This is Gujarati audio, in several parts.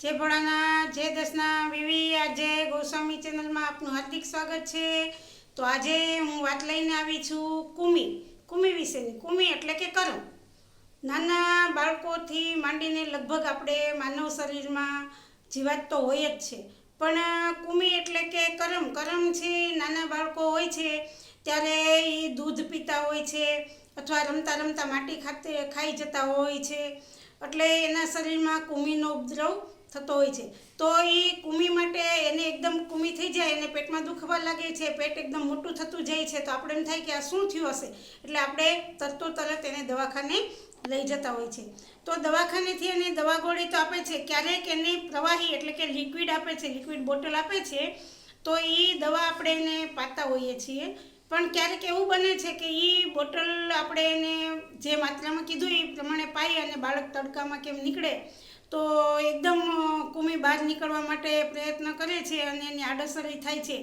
जय भोळानाथ जय दसना वीवी। आज गोस्वामी चेनल में आपनु हार्दिक स्वागत है। तो आज हूँ बात लईने आवी छूं कूमी विशेनी। कूमी एटले के करम। नाना बाळकोथी मांडीने लगभग आपणे मानव शरीर में जीवात तो होय ज छे, पण कूमी एटले के करम छे। नाना बाळको होय छे त्यारे ई दूध पीता होय छे अथवा रमता रमता माटी खाई जता होय छे, એટલે એના શરીરમાં કુમીનો ઉપદ્રવ થતો હોય છે। તો એ કુમી માટે એને એકદમ કુમી થઈ જાય, એને પેટમાં દુખવા લાગે છે, પેટ એકદમ મોટું થતું જાય છે, તો આપણે એમ થાય કે આ શું થયું હશે, એટલે આપણે તરત એને દવાખાને લઈ જતા હોય છે। તો દવાખાનેથી એને દવા ગોળી તો આપે છે, ક્યારેક એને પ્રવાહી એટલે કે લિક્વિડ આપે છે, લિક્વિડ બોટલ આપે છે, તો એ દવા આપણે એને પાતા હોઈએ છીએ। પણ ક્યારેક એવું બને છે કે એ બોટલ આપણે એને જે માત્રામાં કીધું એ પ્રમાણે પાઈ અને બાળક તડકામાં કેમ નીકળે તો એકદમ કુમી બહાર નીકળવા માટે પ્રયત્ન કરે છે અને એની આડઅસર એ થાય છે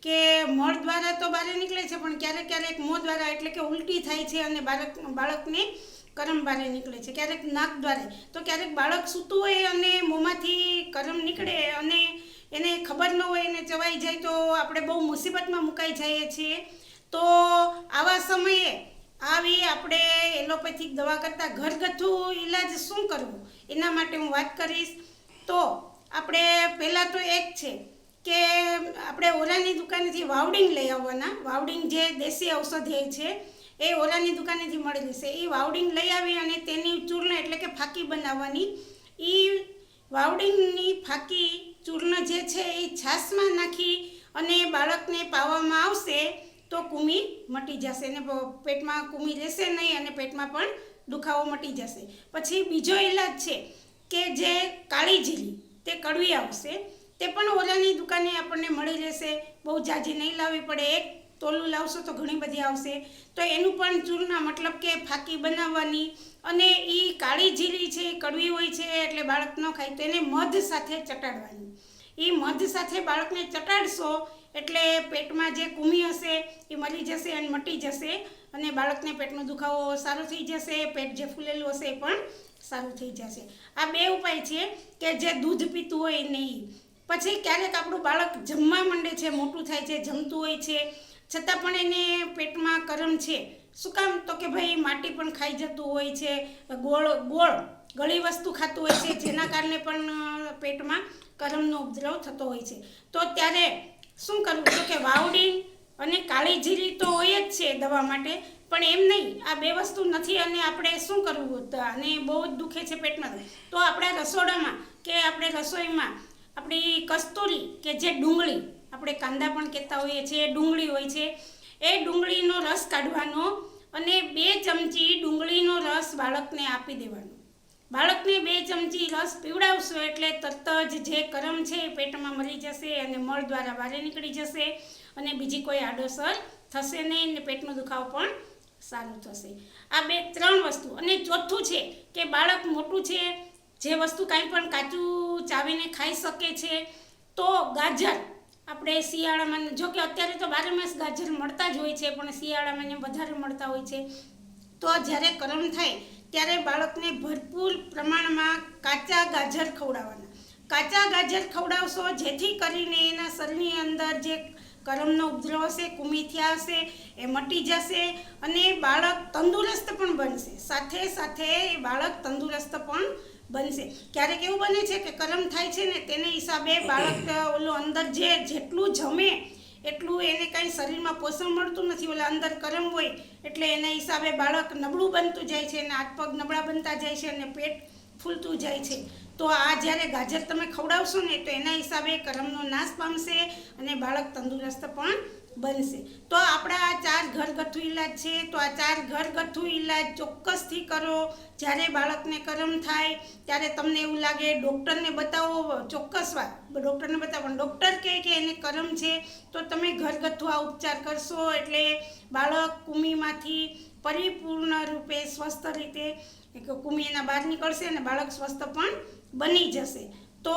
કે મળ દ્વારા તો બહાર નીકળે છે, પણ ક્યારેક મોં દ્વારા એટલે કે ઉલટી થાય છે અને બાળકને કરમ બહાર નીકળે છે, ક્યારેક નાક દ્વારા। તો ક્યારેક બાળક સૂતું હોય અને મોંમાંથી કરમ નીકળે અને એને ખબર ન હોય, એને ચવાઈ જાય તો આપણે બહુ મુસીબતમાં મુકાઈ જઈએ છીએ। તો આવા સમયે આવી આપણે એલોપેથિક દવા કરતાં ઘરગથ્થુ ઈલાજ શું કરવું એના માટે હું વાત કરીશ। તો આપણે પહેલાં તો એક છે કે આપણે ઓરાની દુકાનેથી વાવડિંગ લઈ આવવાના। વાવડિંગ જે દેશી ઔષધિ છે એ ઓરાની દુકાનેથી મળેલી છે, એ વાવડિંગ લઈ આવી અને તેની ચૂર્ણ એટલે કે ફાકી બનાવવાની। એ વાવડિંગની ફાકી ચૂર્ણ જે છે એ છાશમાં નાખી અને બાળકને પાવામાં આવશે તો કુમી મટી જશે ને પેટમાં કુમી રહેશે નહીં અને પેટમાં પણ દુખાવો મટી જશે। પછી બીજો ઈલાજ છે કે જે કાળી જીરી તે કડવી આવશે, તે પણ ઓરાની દુકાને આપણને મળી રહેશે, બહુ જાજી નહીં લાવવી પડે, એક તોલું લાવશો તો ઘણી બધી આવશે। તો એનું પણ ચૂર્ણ મતલબ કે ફાકી બનાવવાની અને એ કાળી જીરી છે એ કડવી હોય છે એટલે બાળક ન ખાય તો એને મધ સાથે ચટાડવાની। એ મધ સાથે બાળકને ચટાડશો એટલે પેટમાં જે કુમી હશે એ મરી જશે અને મટી જશે અને બાળકને પેટનો દુખાવો સારો થઈ જશે, પેટ જે ફૂલેલું હશે એ પણ સારું થઈ જશે। આ બે ઉપાય છે કે જે દૂધ પીતું હોય નહીં। પછી ક્યારેક આપણું બાળક જમવા માંડે છે, મોટું થાય છે, જમતું હોય છે, છતાં પણ એને પેટમાં કરમ છે, શું કામ? તો કે ભાઈ માટી પણ ખાઈ જતું હોય છે, ગોળ ગળી વસ્તુ ખાતું હોય છે, જેના કારણે પણ પેટમાં કરમનો ઉપદ્રવ થતો હોય છે। તો ત્યારે શું કરવું? તો કે વાવડિંગ અને કાળી જીરી તો હોય જ છે દવા માટે, પણ એમ નહીં, આ બે વસ્તુ નથી અને આપણે શું કરવું? અને બહુ જ દુખે છે પેટમાં, તો આપણા રસોડામાં કે આપણે રસોઈમાં આપણી કસ્તુરી કે જે ડુંગળી, આપણે કાંદા પણ કહેતા હોઈએ છીએ, ડુંગળી હોય છે, એ ડુંગળીનો રસ કાઢવાનો અને 2 ચમચી ડુંગળીનો રસ બાળકને આપી દેવાનો। બાળકને 2 ચમચી રસ પીવડાવશો એટલે તરત જ જે કરમ છે એ પેટમાં મરી જશે અને મળ દ્વારા બહાર નીકળી જશે અને બીજી કોઈ આડઅસર થશે નહીં અને પેટનો દુખાવો પણ સારું થશે। આ 2-3 વસ્તુ। અને ચોથું છે કે બાળક મોટું છે, જે વસ્તુ કાંઈ પણ કાચું ચાવીને ખાઈ શકે છે, તો ગાજર આપણે શિયાળામાં, જો કે અત્યારે તો 12 માસ ગાજર મળતા જ હોય છે, પણ શિયાળામાં એને વધારે મળતા હોય છે, તો જ્યારે કરમ થાય ત્યારે બાળકને ભરપૂર પ્રમાણમાં કાચા ગાજર ખવડાવવાના। કાચા ગાજર ખવડાવશો જેથી કરીને એના શરીરની અંદર જે કરમનો ઉપદ્રવ હશે, કુમી થયા હશે એ મટી જશે અને બાળક તંદુરસ્ત પણ બનશે, સાથે સાથે એ બાળક તંદુરસ્ત પણ બનશે। ક્યારેક એવું બને છે કે કરમ થાય છે ને તેને હિસાબે બાળક ઓલું અંદર જેટલું જમે એટલું એને કાંઈ શરીરમાં પોષણ મળતું નથી, ઓલા અંદર કરમ હોય એટલે એના હિસાબે બાળક નબળું બનતું જાય છે અને હાથ પગ નબળા બનતા જાય છે અને પેટ ફૂલતું જાય છે। તો આ જ્યારે ગાજર તમે ખવડાવશો ને તો એના હિસાબે કરમનો નાશ પામશે અને બાળક તંદુરસ્ત પણ બનશે। તો આપણા આ 4 ઘરગથ્થુ ઈલાજ છે, તો આ 4 ઘરગથ્થુ ઈલાજ ચોક્કસથી કરો। જ્યારે બાળકને કરમ થાય ત્યારે તમને એવું લાગે ડૉક્ટરને બતાવો, ચોક્કસ વાત ડૉક્ટરને બતાવો, પણ ડૉક્ટર કહે કે એને કરમ છે તો તમે ઘરગથ્થુ આ ઉપચાર કરશો એટલે બાળક કુમીમાંથી પરિપૂર્ણ રૂપે સ્વસ્થ રીતે કુમી એના બહાર નીકળશે અને બાળક સ્વસ્થ પણ બની જશે। તો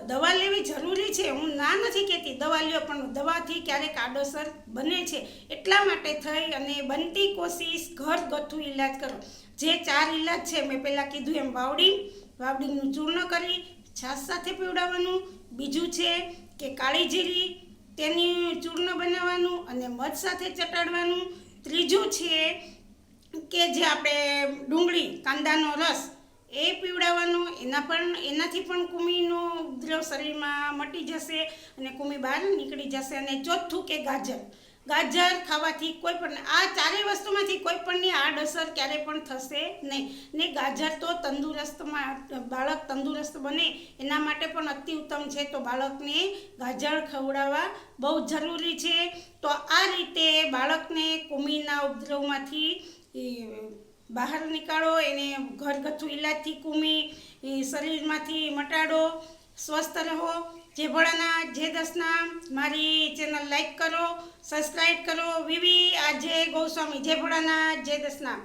દવા લેવી જરૂરી છે, હું ના નથી કહેતી દવા લ્યો, પણ દવાથી ક્યારેક આડઅસર બને છે, એટલા માટે થઈ અને બનતી કોશિશ ઘરગથ્થુ ઈલાજ કરો। જે 4 ઈલાજ છે મેં પહેલાં કીધું એમ વાવડિંગનું ચૂર્ણ કરી છાશ સાથે પીવડાવવાનું. બીજું છે કે કાળી જીરી તેની ચૂર્ણ બનાવવાનું અને મધ સાથે ચટાડવાનું. ત્રીજું છે કે જે આપણે ડુંગળી કાંદાનો રસ એ પીવડાવવાનો. એનાથી પણ કૃમિનો ઉપદ્રવ શરીરમાં મટી જશે અને કૃમિ બહાર નીકળી જશે. અને ચોથું કે ગાજર ખાવાથી કોઈ પણ આ ચારેય વસ્તુમાંથી કોઈ પણની આડઅસર ક્યારેય પણ થશે નહીં. ને ગાજર તો બાળક તંદુરસ્ત બને એના માટે પણ અતિ ઉત્તમ છે. તો બાળકને ગાજર ખવડાવવા બહુ જરૂરી છે. તો આ રીતે બાળકને કૃમિના ઉપદ્રવમાંથી બહાર નીકાળો. એને ઘરગથ્થુ ઇલાજથી કૃમિ શરીરમાંથી મટાડો. સ્વસ્થ રહો. જય ભોળાનાથ, જય દસનામ. મારી ચેનલ લાઈક કરો, સબસ્ક્રાઈબ કરો. વિવી આજે ગૌસ્વામી. જય ભોળાનાથ, જય દસનામ.